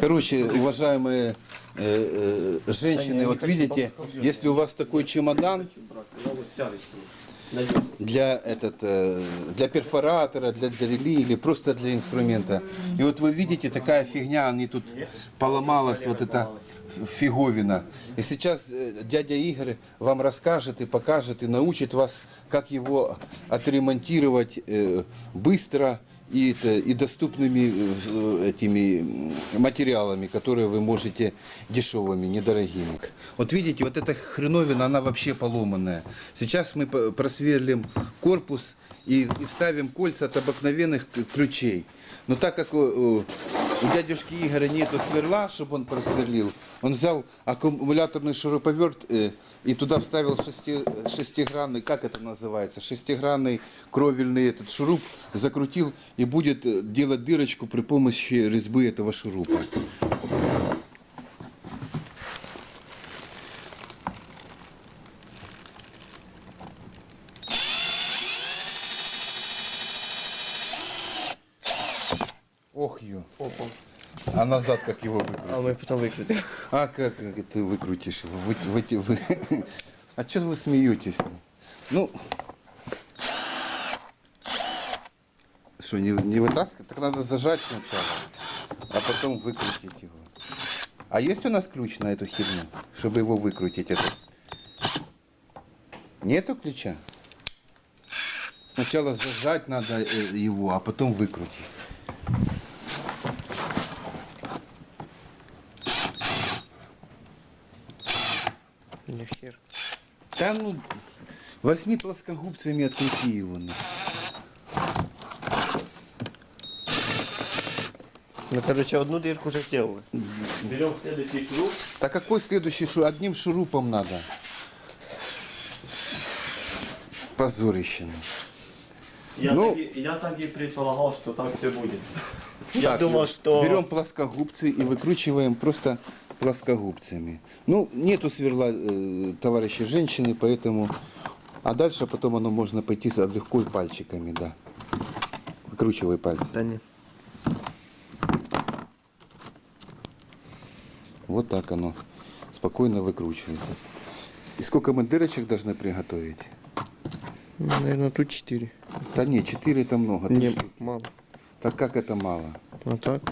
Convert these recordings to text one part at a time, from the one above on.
Короче, уважаемые женщины, вот видите, если у вас такой чемодан для перфоратора, для дрели или просто для инструмента, и вот вы видите, такая фигня, они тут поломалась, вот эта фиговина. И сейчас дядя Игорь вам расскажет и покажет и научит вас, как его отремонтировать быстро и доступными этими материалами, которые вы можете дешевыми, недорогими. Вот видите, вот эта хреновина, она вообще поломанная. Сейчас мы просверлим корпус и вставим кольца от обыкновенных ключей. Но так как у дядюшки Игоря нету сверла, чтобы он просверлил, он взял аккумуляторный шуруповерт и туда вставил шестигранный, как это называется, шестигранный кровельный этот шуруп, закрутил и будет делать дырочку при помощи резьбы этого шурупа. Ох, ё. Опа. А назад как его выкрутить? А мы потом выкрутим. А как ты выкрутишь его? А что вы смеетесь? Ну, что, не вытаскивать? Так надо зажать сначала, а потом выкрутить его. А есть у нас ключ на эту херню, чтобы его выкрутить? Нету ключа? Сначала зажать надо его, а потом выкрутить. Не хер. Да ну, 8 плоскогубцами открути его. Ну, короче, одну дырку уже сделали. Берем следующий шуруп. Так какой следующий шуруп? Одним шурупом надо. Позорище. Я так и предполагал, что так все будет. Я думал, что... Берем плоскогубцы и выкручиваем просто плоскогубцами. Ну, нету сверла, товарищи женщины, поэтому... А дальше потом оно можно пойти легко и пальчиками, да. Выкручивай пальцы. Да не. Вот так оно спокойно выкручивается. И сколько мы дырочек должны приготовить? Наверное, тут 4. Да не, 4 это много. Не, мало. Так как это мало? Вот так.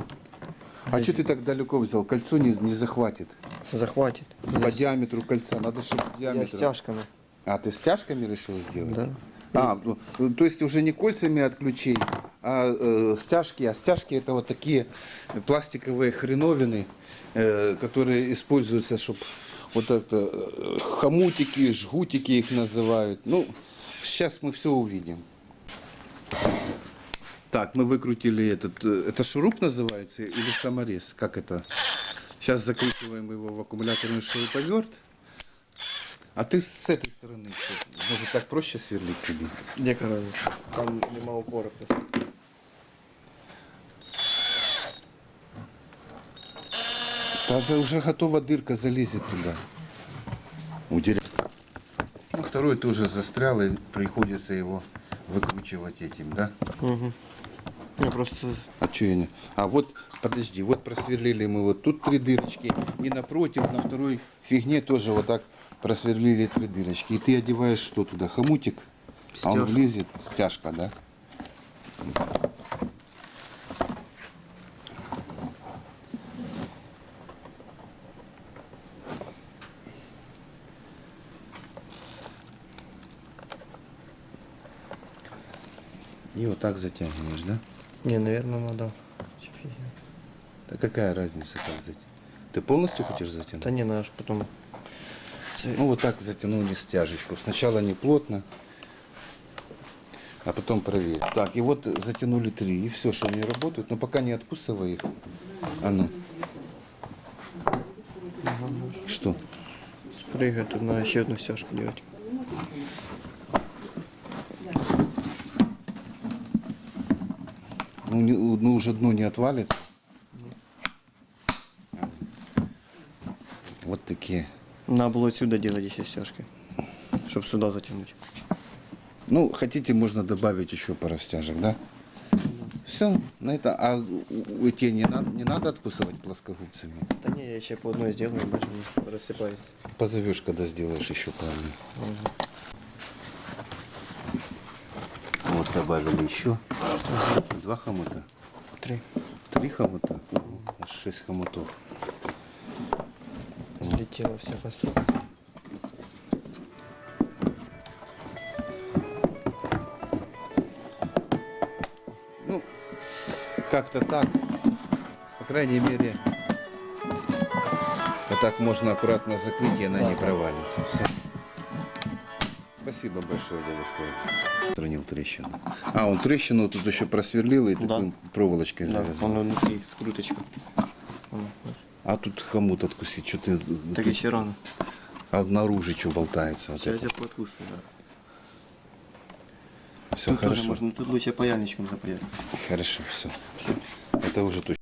А что ты так далеко взял? Кольцо не захватит. Захватит. По диаметру кольца. Надо, чтобы Я диаметр... стяжками. А, ты стяжками решил сделать? Да. А, ну, то есть уже не кольцами от ключей, а стяжки. А стяжки это вот такие пластиковые хреновины, которые используются, чтобы вот это хомутики, жгутики их называют. Ну, сейчас мы все увидим. Так, мы выкрутили это шуруп называется или саморез? Как это? Сейчас закручиваем его в аккумуляторный шуруповерт. А ты с этой стороны, может так проще сверлить тебе? Где разница? Там нема упора просто. Да, уже готова дырка, залезет туда. Ну, второй тоже застрял, и приходится его выкручивать этим, да? Угу. Я просто... А что я не... А вот, подожди, вот просверлили мы вот тут 3 дырочки, и напротив, на второй фигне тоже вот так просверлили 3 дырочки. И ты одеваешь что туда? Хомутик? Стяжка. А он влезет? Стяжка, да? И вот так затягиваешь, да? Не, наверное, надо. Да какая разница, как затянуть? Ты полностью хочешь затянуть? Да не, надо ж потом... Ну вот так затянули стяжечку. Сначала не плотно, а потом проверь. Так, и вот затянули 3, и все, что они работают, но пока не откусывай их. А ну. Что? Спрыгай, тут надо еще одну стяжку делать. Ну уже дно не отвалится. Вот такие. Надо было отсюда делать еще стяжки, чтобы сюда затянуть. Ну, хотите, можно добавить еще пару стяжек, да? Все, на это. А эти не надо откусывать плоскогубцами. Да не, я еще по одной сделаю, больше не рассыпаюсь. Позовешь, когда сделаешь еще правильно. Вот добавили еще 2 хомута. 3. 3 хомута. Аж 6 хомутов. Взлетела вся конструкция. Ну, как-то так. По крайней мере, вот так можно аккуратно закрыть, и она не провалится. Все. Спасибо большое, дедушка. Устранил трещину. А, он трещину тут еще просверлил и Да. такой проволочкой Да, завязал. он внутри скруточка. А тут хомут откусить, что ты... Так еще рано. А наружу что болтается? Вот Сейчас это. я подкушаю, да. Все Тут тоже хорошо. можно, тут лучше паяльничком запаять. Хорошо, все. Это уже точно.